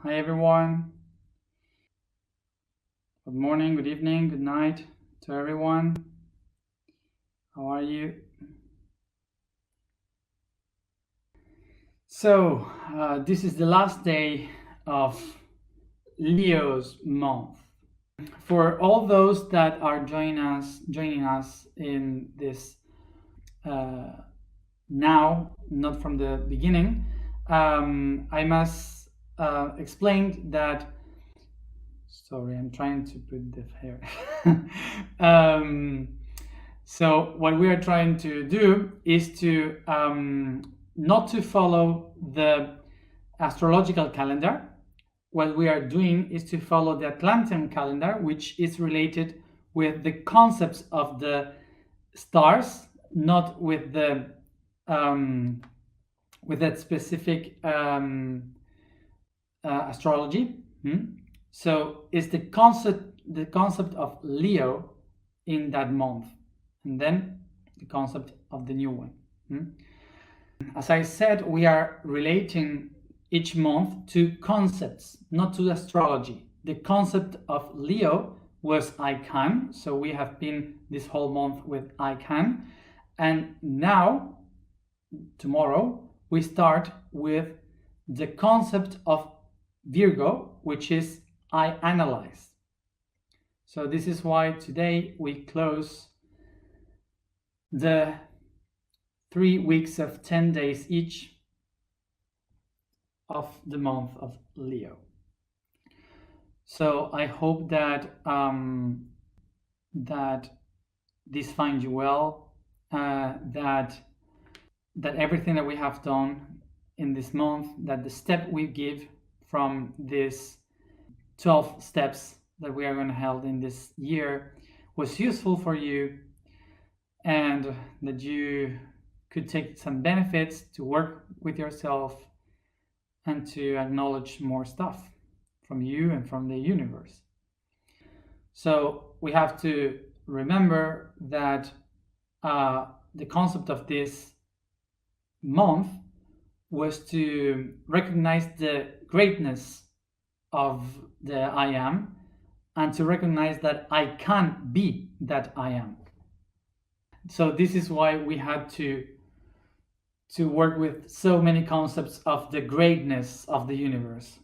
Hi everyone. Good morning, good evening, good night to everyone. How are you? So, this is the last day of Leo's month. For all those that are joining us in this now, not from the beginning, I must explain that. Sorry, I'm trying to put the hair. So what we are trying to do is to not to follow the astrological calendar. What we are doing is to follow the Atlantean calendar, which is related with the concepts of the stars, not with the with that specific astrology. So it's the concept of Leo in that month, and then the concept of the new one. As I said, we are relating each month to concepts, not to astrology. The concept of Leo was I can, so we have been this whole month with I can, and now, tomorrow, we start with the concept of Virgo, which is I analyze. So this is why today we close the 3 weeks of 10 days each of the month of Leo. So I hope that that this finds you well, that everything that we have done in this month, that the step we give from this 12 steps that we are going to hold in this year was useful for you, and that you could take some benefits to work with yourself and to acknowledge more stuff from you and from the universe. So we have to remember that the concept of this month was to recognize the greatness of the I am, and to recognize that I can be that I am. So this is why we had to work with so many concepts of the greatness of the universe.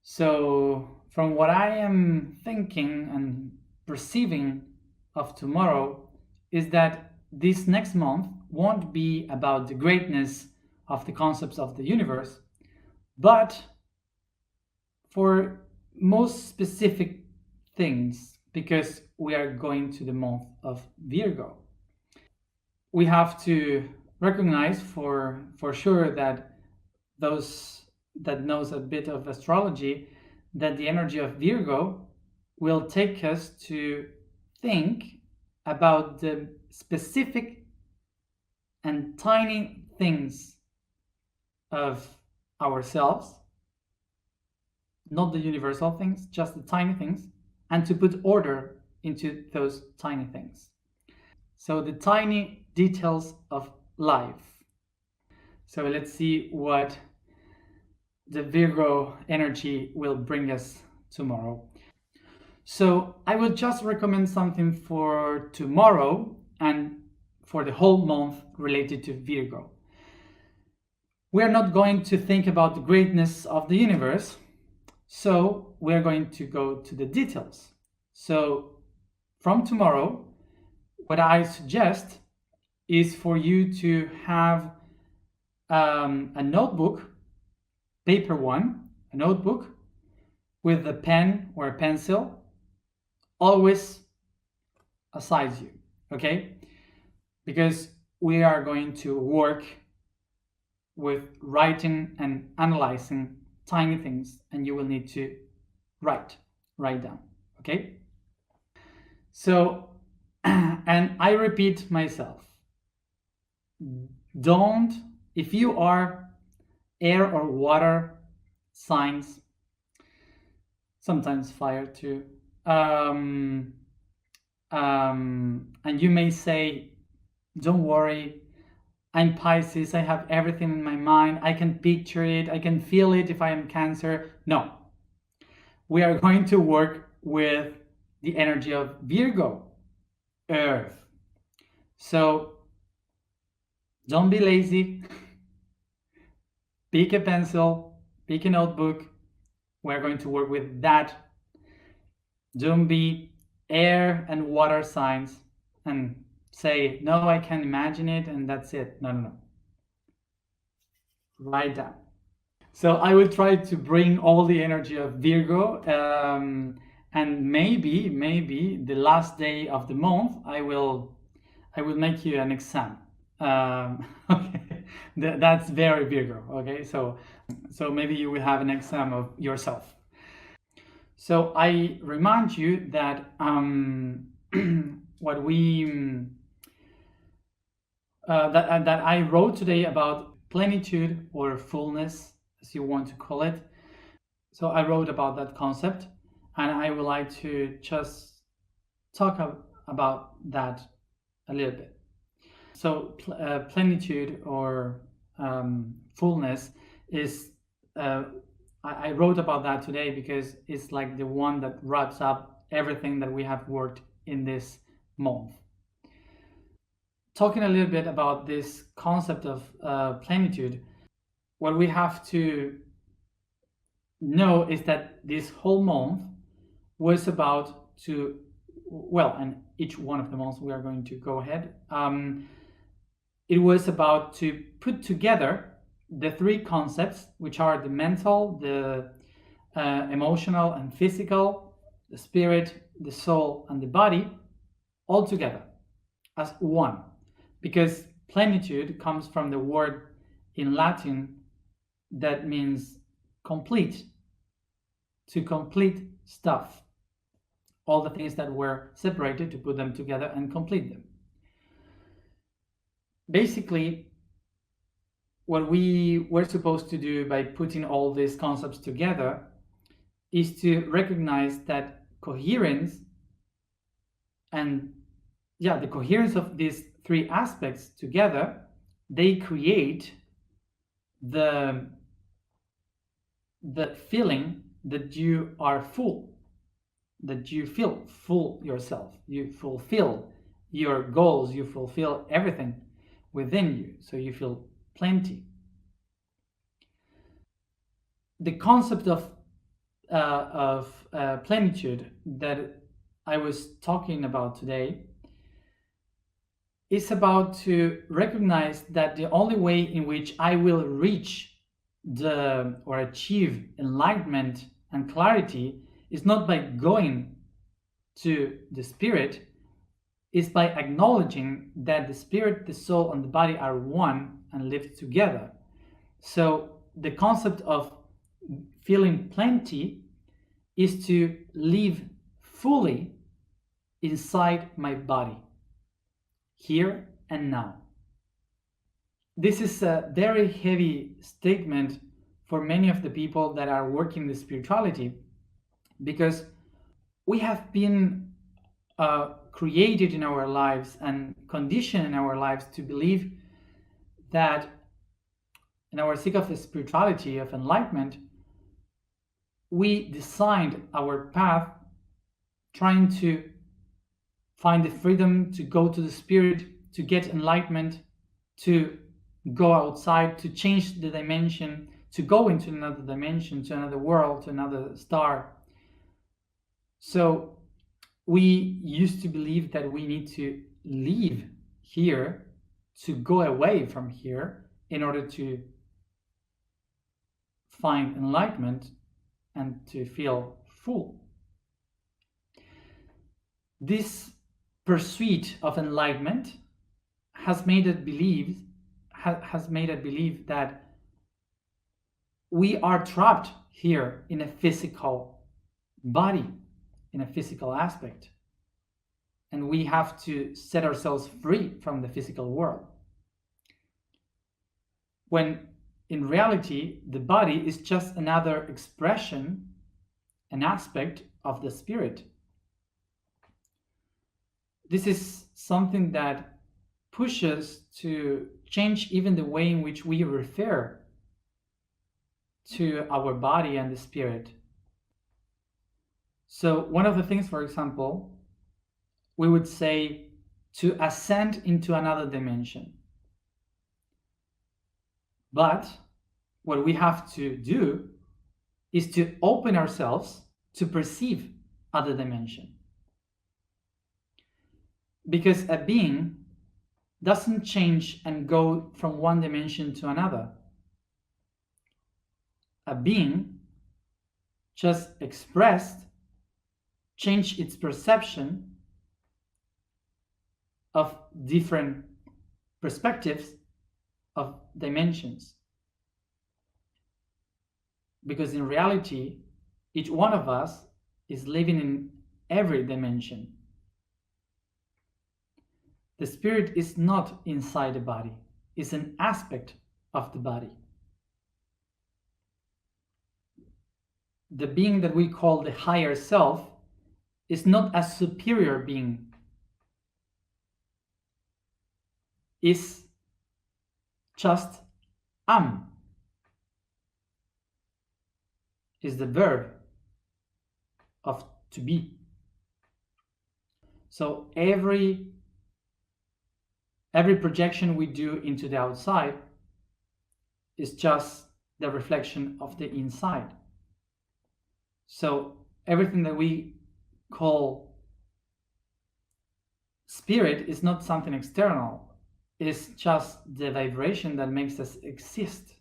So from what I am thinking and perceiving of tomorrow is that this next month won't be about the greatness of the concepts of the universe, but for most specific things, because we are going to the month of Virgo. We have to recognize for sure that those that knows a bit of astrology, that the energy of Virgo will take us to think about the specific and tiny things of ourselves, not the universal things, just the tiny things, and to put order into those tiny things. So the tiny details of life. So let's see what the Virgo energy will bring us tomorrow. So I will just recommend something for tomorrow and for the whole month related to Virgo. We are not going to think about the greatness of the universe, so we're going to go to the details. So from tomorrow, what I suggest is for you to have a notebook, paper one, a notebook with a pen or a pencil, always aside you, okay? Because we are going to work with writing and analyzing tiny things, and you will need to write down, okay? So, and I repeat myself, don't, if you are air or water signs, sometimes fire too, and you may say, don't worry, I'm Pisces, I have everything in my mind, I can picture it, I can feel it if I am Cancer. No. We are going to work with the energy of Virgo, Earth. So don't be lazy. Pick a pencil, pick a notebook. We're going to work with that. Don't be air and water signs and say, no, I can imagine it and that's it. No, no, no. Write down. So I will try to bring all the energy of Virgo, and maybe the last day of the month I will make you an exam. Okay, that's very Virgo. Okay, so maybe you will have an exam of yourself. So I remind you that what we that I wrote today about plenitude or fullness, as you want to call it. So I wrote about that concept, and I would like to just talk about that a little bit. So plenitude or fullness is I wrote about that today because it's like the one that wraps up everything that we have worked in this month. Talking a little bit about this concept of plenitude, what we have to know is that this whole month was about to, well, and each one of the months we are going to go ahead, it was about to put together the three concepts, which are the mental, the emotional and physical, the spirit, the soul, and the body, all together as one. Because plenitude comes from the word in Latin that means complete, to complete stuff. All the things that were separated, to put them together and complete them. Basically, what we were supposed to do by putting all these concepts together is to recognize that coherence and the coherence of these three aspects together, they create the feeling that you are full, that you feel full yourself, you fulfill your goals, you fulfill everything within you, so you feel plenty. The concept of plenitude that I was talking about today is about to recognize that the only way in which I will reach or achieve enlightenment and clarity is not by going to the spirit, is by acknowledging that the spirit, the soul, and the body are one and live together. So the concept of feeling plenty is to live fully inside my body, here and now. This is a very heavy statement for many of the people that are working the spirituality, because we have been created in our lives and conditioned in our lives to believe that in our seek of spirituality, of enlightenment, we designed our path trying to find the freedom to go to the spirit, to get enlightenment, to go outside, to change the dimension, to go into another dimension, to another world, to another star. So we used to believe that we need to leave here, to go away from here in order to find enlightenment and to feel full. This pursuit of enlightenment has made us believe that we are trapped here in a physical body, in a physical aspect, and we have to set ourselves free from the physical world, when in reality the body is just another expression, an aspect of the spirit. This is something that pushes to change even the way in which we refer to our body and the spirit. So, one of the things, for example, we would say to ascend into another dimension. But what we have to do is to open ourselves to perceive other dimension. Because a being doesn't change and go from one dimension to another. A being just expressed, changed its perception of different perspectives of dimensions. Because in reality, each one of us is living in every dimension. The spirit is not inside the body, it's an aspect of the body. The being that we call the higher self is not a superior being. It's just is the verb of to be. So every projection we do into the outside is just the reflection of the inside. So everything that we call spirit is not something external. It's just the vibration that makes us exist.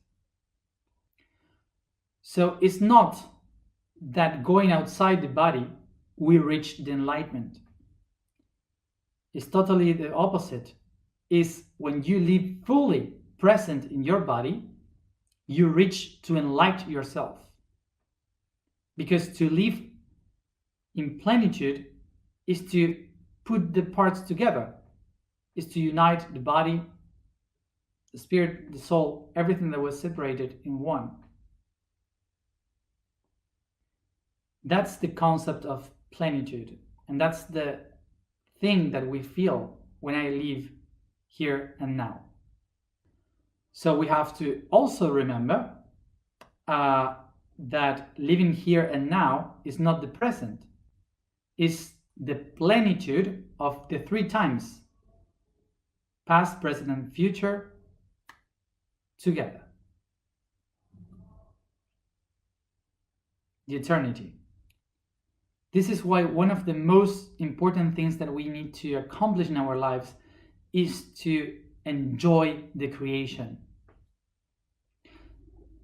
So it's not that going outside the body we reach the enlightenment. It's totally the opposite. Is when you live fully present in your body, you reach to enlighten yourself. Because to live in plenitude is to put the parts together, is to unite the body, the spirit, the soul, everything that was separated in one. That's the concept of plenitude, and that's the thing that we feel when I live here and now. So we have to also remember that living here and now is not the present, it's the plenitude of the three times, past, present, and future, together. The eternity. This is why one of the most important things that we need to accomplish in our lives is to enjoy the creation.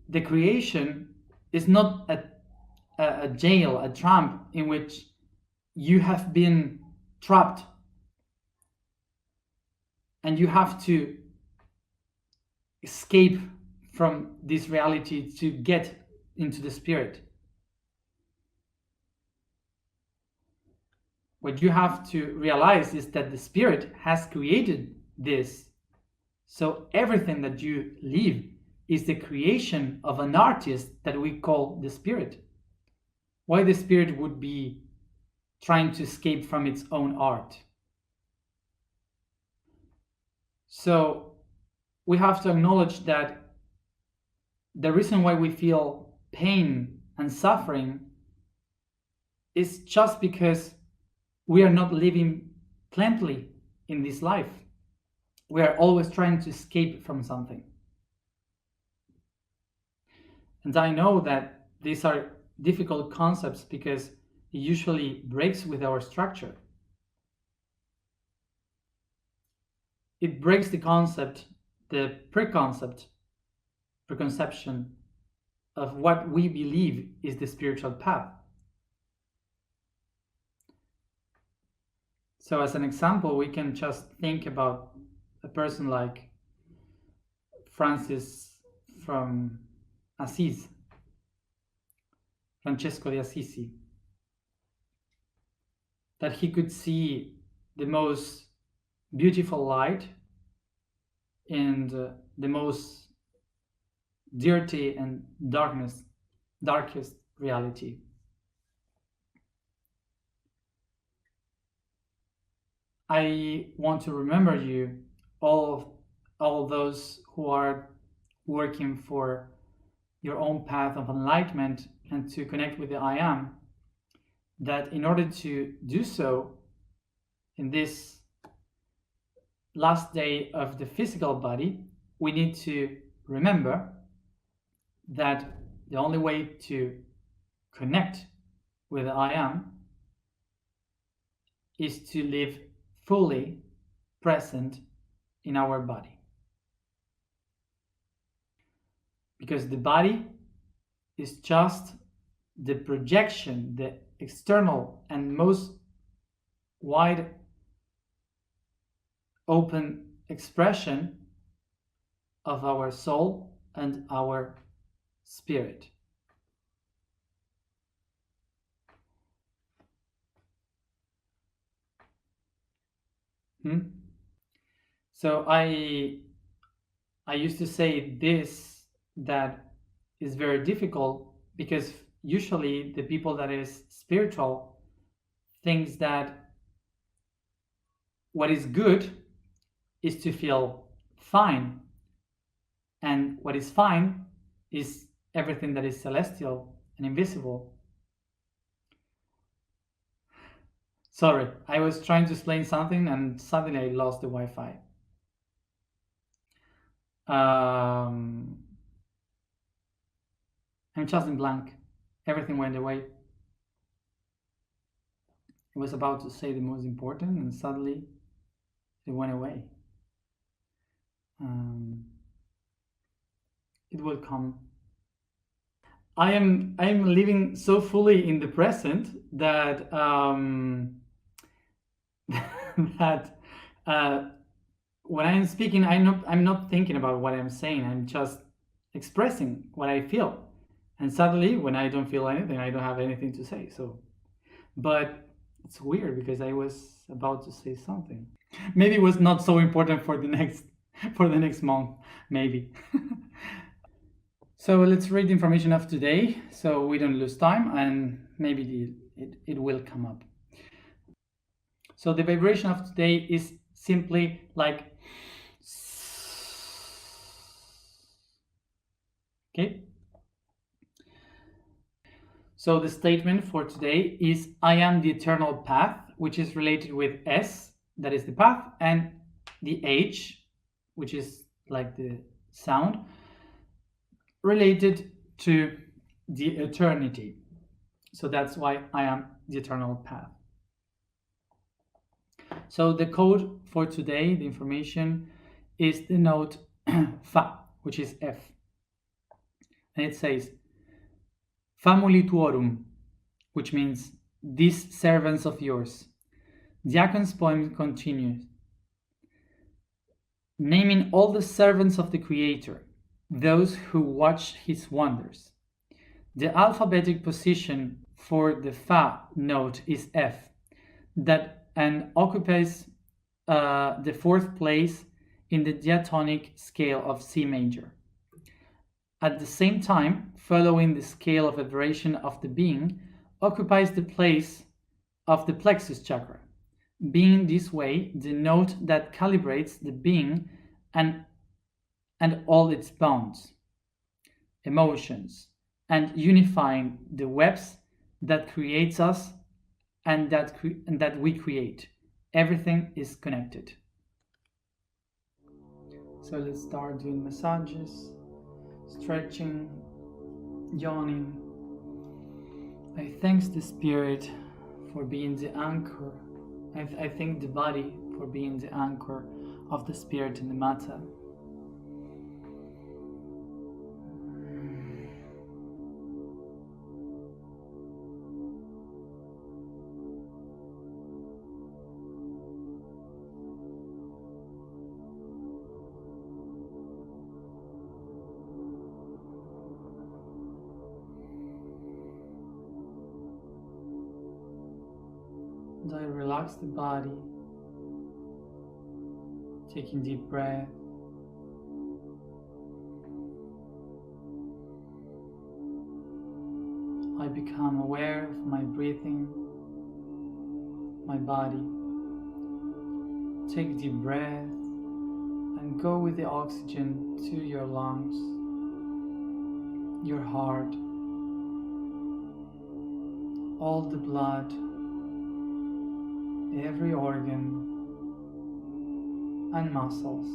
The creation is not a jail, a trap in which you have been trapped and you have to escape from this reality to get into the spirit. What you have to realize is that the spirit has created this. So everything that you live is the creation of an artist that we call the spirit. Why the spirit would be trying to escape from its own art? So we have to acknowledge that the reason why we feel pain and suffering is just because we are not living plentifully in this life. We are always trying to escape from something. And I know that these are difficult concepts because it usually breaks with our structure. It breaks the concept, the preconception of what we believe is the spiritual path. So as an example, we can just think about a person like Francis from Assisi, Francesco di Assisi, that he could see the most beautiful light and the most dirty and darkest reality. I want to remember you, all all those who are working for your own path of enlightenment and to connect with the I am, that in order to do so in this last day of the physical body, we need to remember that the only way to connect with the I am is to live fully present in our body. Because the body is just the projection, the external and most wide open expression of our soul and our spirit. So I used to say this, that is very difficult, because usually the people that is spiritual thinks that what is good is to feel fine, and what is fine is everything that is celestial and invisible. Sorry, I was trying to explain something and suddenly I lost the Wi-Fi. I'm just in blank. Everything went away. I was about to say the most important and suddenly it went away. It will come. I am living so fully in the present that that when I am speaking, I'm not thinking about what I'm saying. I'm just expressing what I feel. And suddenly, when I don't feel anything, I don't have anything to say. So, but it's weird because I was about to say something. Maybe it was not so important for the next month. Maybe. So let's read the information of today, so we don't lose time, and maybe it will come up. So the vibration of today is simply like, okay. So the statement for today is, I am the eternal path, which is related with S, that is the path, and the H, which is like the sound, related to the eternity. So that's why I am the eternal path. So the code for today, the information, is the note Fa, which is F. And it says, Famuli tuorum, which means these servants of yours. Diacon's poem continues, naming all the servants of the Creator, those who watch his wonders. The alphabetic position for the Fa note is F, and occupies the fourth place in the diatonic scale of C major. At the same time, following the scale of vibration of the being, occupies the place of the plexus chakra, being this way the note that calibrates the being and all its bonds, emotions, and unifying the webs that creates us and that we create. Everything is connected. So let's start doing massages, stretching, yawning. I thank the spirit for being the anchor. I thank the body for being the anchor of the spirit in the matter. And I relax the body, taking deep breath. I become aware of my breathing, my body. Take deep breath and and go with the oxygen to your lungs, your heart, all the blood, every organ and muscles.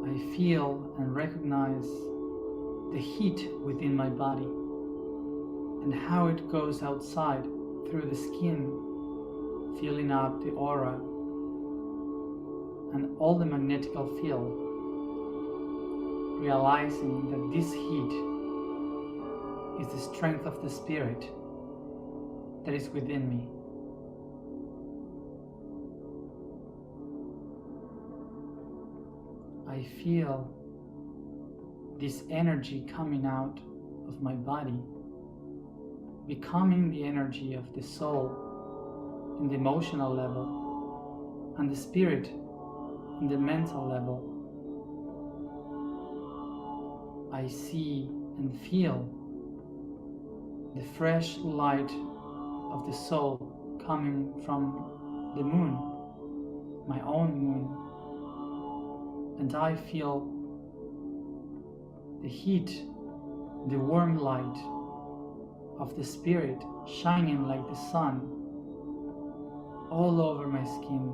I feel and recognize the heat within my body and how it goes outside through the skin, filling up the aura and all the magnetical field, realizing that this heat is the strength of the spirit that is within me. I feel this energy coming out of my body, becoming the energy of the soul in the emotional level and the spirit in the mental level. I see and feel the fresh light of the soul coming from the moon, my own moon. And I feel the heat, the warm light of the spirit shining like the sun all over my skin.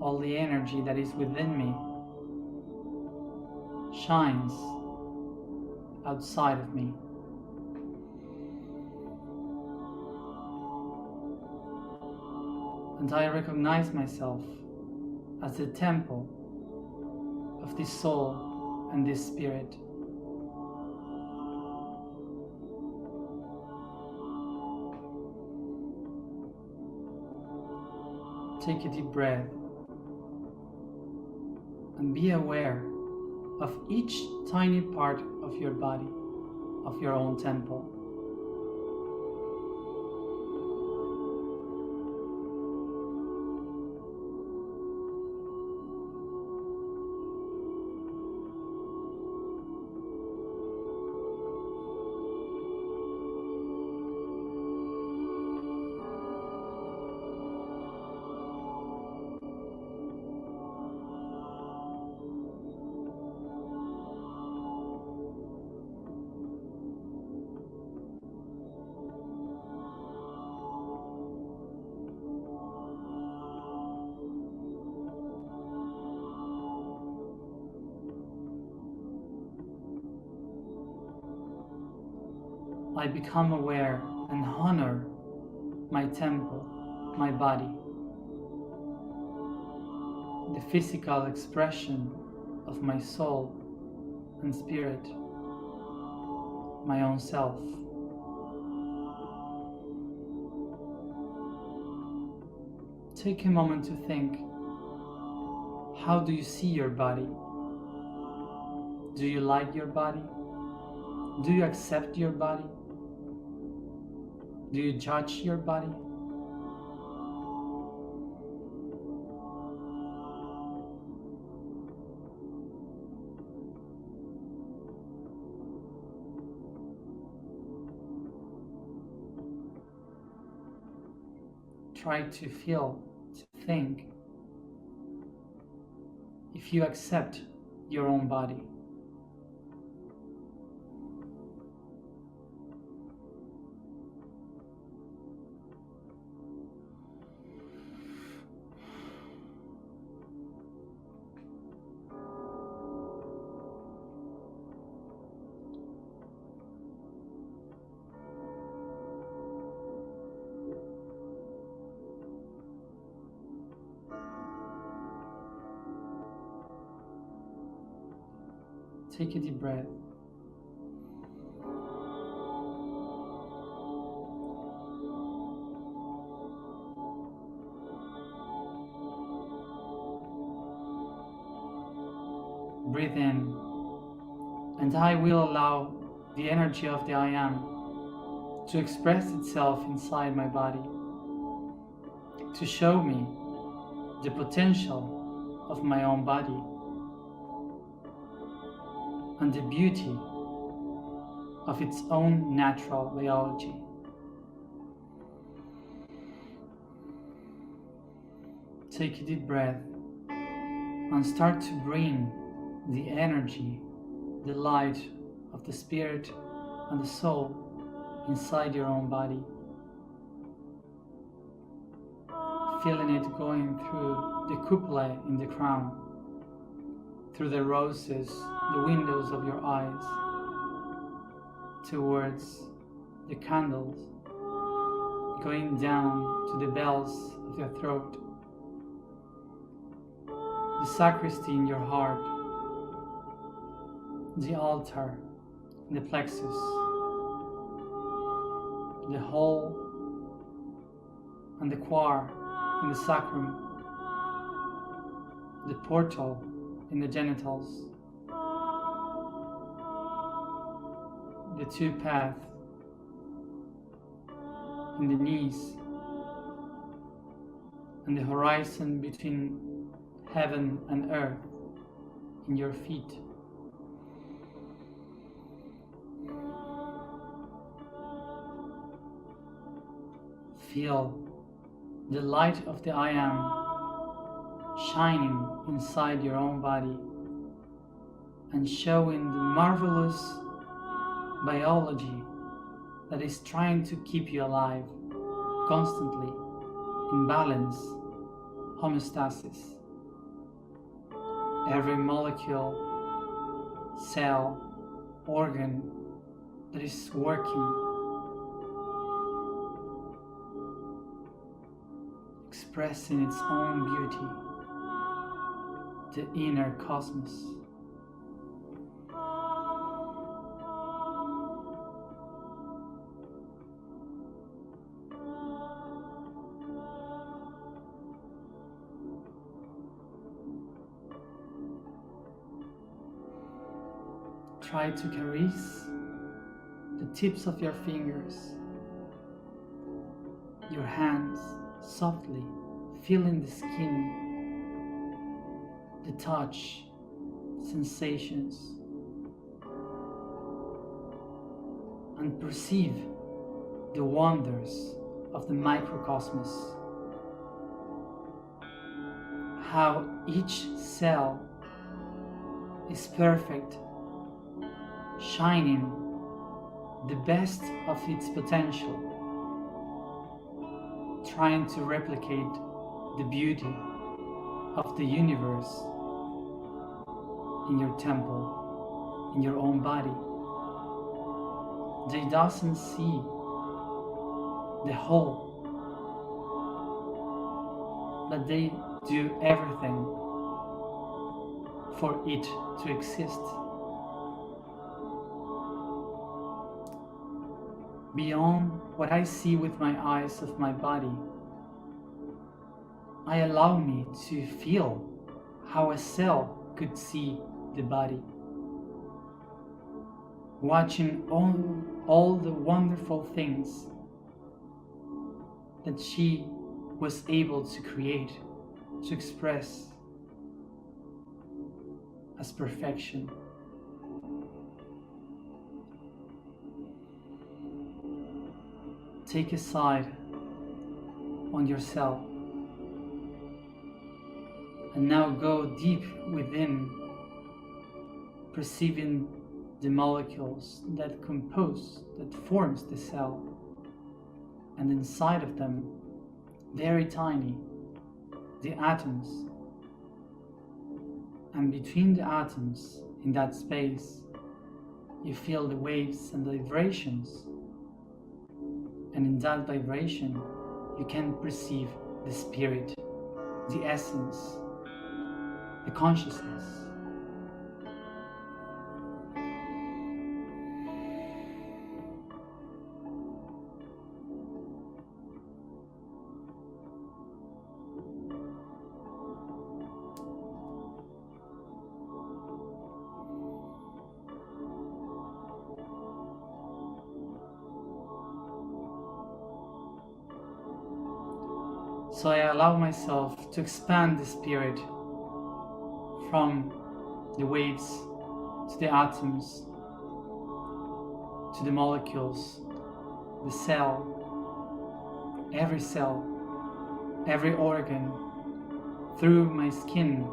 All the energy that is within me shines outside of me. And I recognize myself as the temple of this soul and this spirit. Take a deep breath and be aware of each tiny part of your body, of your own temple. I become aware and honor my temple, my body, the physical expression of my soul and spirit, my own self. Take a moment to think, how do you see your body? Do you like your body? Do you accept your body? Do you judge your body? Try to feel, to think, if you accept your own body. Take a deep breath. Breathe in, and I will allow the energy of the I Am to express itself inside my body, to show me the potential of my own body and the beauty of its own natural biology. Take a deep breath and start to bring the energy, the light of the spirit and the soul inside your own body. Feeling it going through the cupola in the crown, through the roses, the windows of your eyes, towards the candles, going down to the bells of your throat, the sacristy in your heart, the altar, the plexus, the hole and the choir in the sacrum, the portal in the genitals, the two paths in the knees, and the horizon between heaven and earth in your feet. Feel the light of the I Am shining inside your own body and showing the marvelous biology that is trying to keep you alive, constantly in balance, homeostasis. Every molecule, cell, organ that is working, expressing its own beauty, the inner cosmos. Try to caress the tips of your fingers, your hands softly, feeling the skin, the touch, sensations, and perceive the wonders of the microcosmos. How each cell is perfect, shining the best of its potential, trying to replicate the beauty of the universe in your temple, in your own body. They doesn't see the whole, but they do everything for it to exist. Beyond what I see with my eyes of my body, I allow me to feel how a cell could see the body, watching all the wonderful things that she was able to create, to express as perfection. Take a side on yourself and now go deep within, perceiving the molecules that forms the cell, and inside of them, very tiny, the atoms, and between the atoms in that space you feel the waves and the vibrations. And in that vibration, you can perceive the spirit, the essence, the consciousness. So I allow myself to expand the spirit from the waves to the atoms, to the molecules, the cell, every organ, through my skin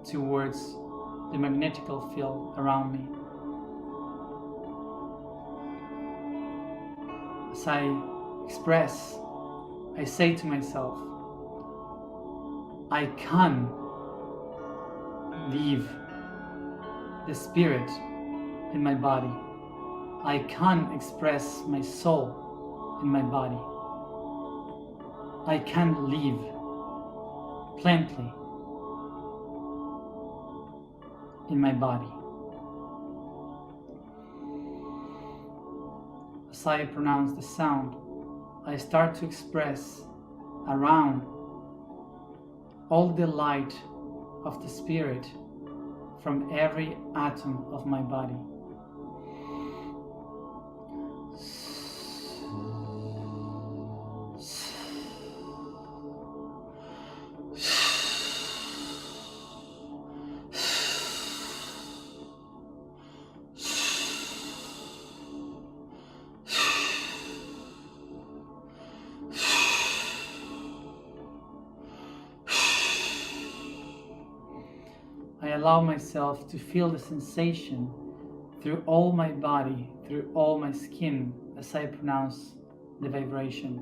towards the magnetical field around me. As I express, I say to myself, I can leave the spirit in my body. I can express my soul in my body. I can live plenty in my body. As I pronounce the sound, I start to express around all the light of the spirit from every atom of my body. I allow myself to feel the sensation through all my body, through all my skin, as I pronounce the vibration.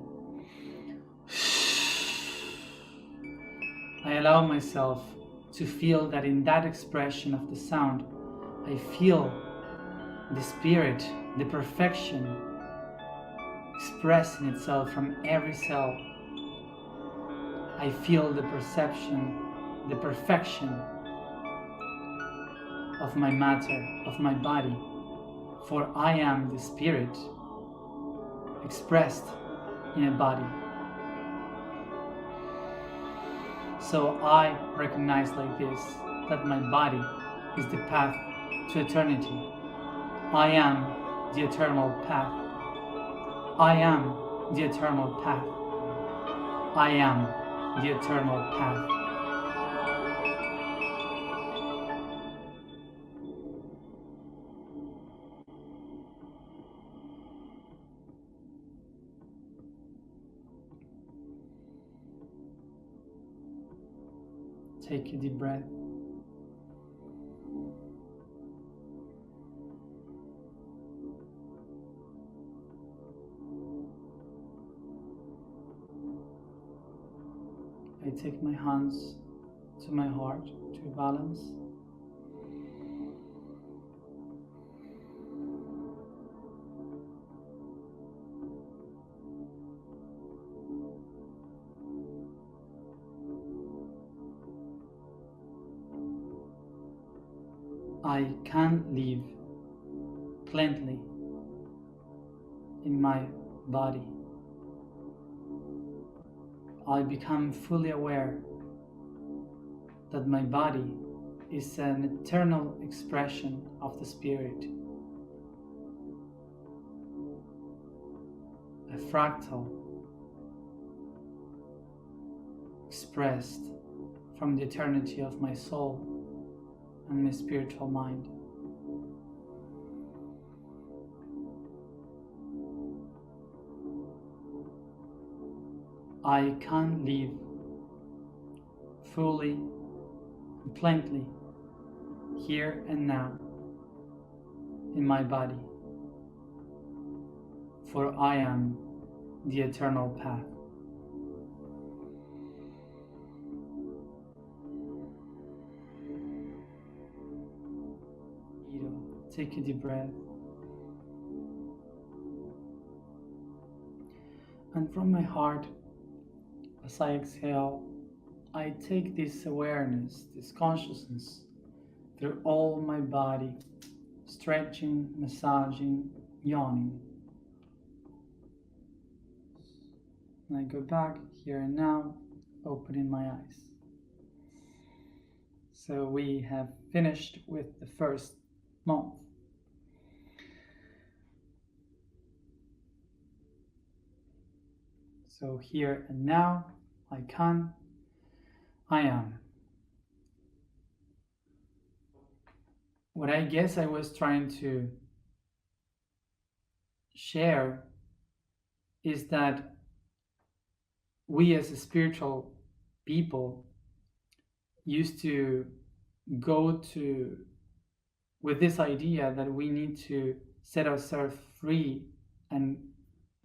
I allow myself to feel that in that expression of the sound, I feel the spirit, the perfection, expressing itself from every cell. I feel the perception, the perfection of my matter, of my body, for I am the spirit expressed in a body. So I recognize like this that my body is the path to eternity. I am the eternal path. I am the eternal path. I am the eternal path. Take a deep breath. I take my hands to my heart to balance. I can live plenty in my body. I become fully aware that my body is an eternal expression of the spirit, a fractal expressed from the eternity of my soul and my spiritual mind. I can live fully and plenty here and now in my body, for I am the eternal path. Take a deep breath. And from my heart, as I exhale, I take this awareness, this consciousness through all my body, stretching, massaging, yawning. And I go back here and now, opening my eyes. So we have finished with the first month. So here and now, I can, I am. What I guess I was trying to share is that we as a spiritual people used to go to with this idea that we need to set ourselves free and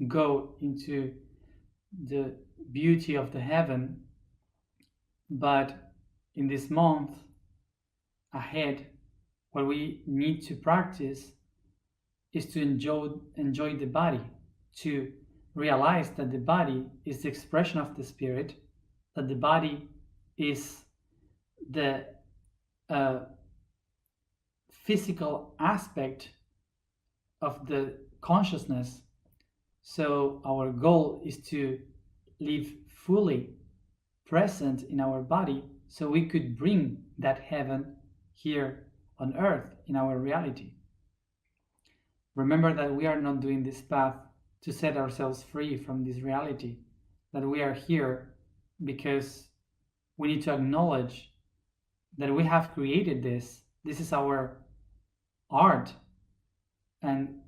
go into the beauty of the heaven. But in this month ahead, what we need to practice is to enjoy the body, to realize that the body is the expression of the spirit, that the body is the uh, physical aspect of the consciousness. So our goal is to live fully present in our body so we could bring that heaven here on earth in our reality. Remember that we are not doing this path to set ourselves free from this reality, that we are here because we need to acknowledge that we have created this. This is our art, and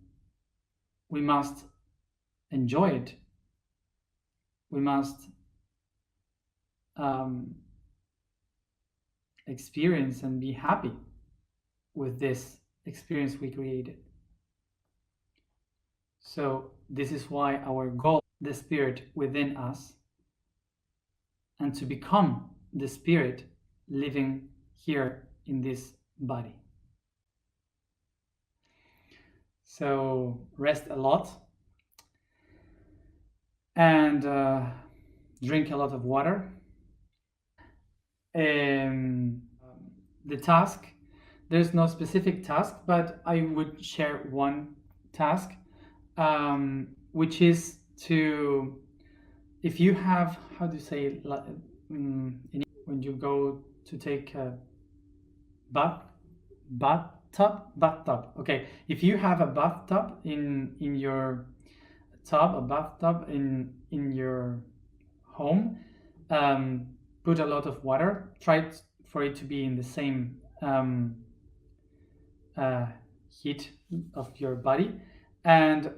we must enjoy it. We must experience and be happy with this experience we created. So this is why our goal, the spirit within us, and to become the spirit living here in this body. So rest a lot and drink a lot of water. The task, there's no specific task, but I would share one task, which is to, if you have, how do you say, when you go to take a bathtub. Okay, if you have a bathtub in your tub, a bathtub in your home, put a lot of water. Try for it to be in the same heat of your body, and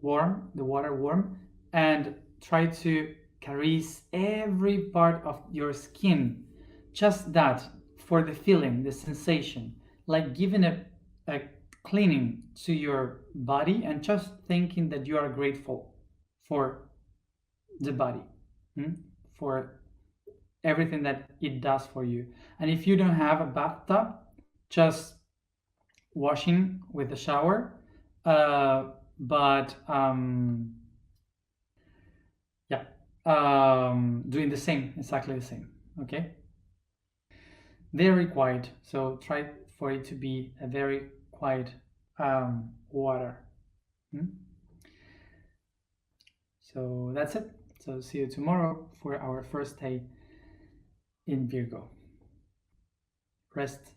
warm the water warm, and try to caress every part of your skin, just that, for the feeling, the sensation, like giving a cleaning to your body, and just thinking that you are grateful for the body, for everything that it does for you. And if you don't have a bathtub, just washing with a shower, but doing the same, exactly the same. Okay, very quiet, so try for it to be a very quiet water. So that's it. So see you tomorrow for our first day in Virgo. Rest.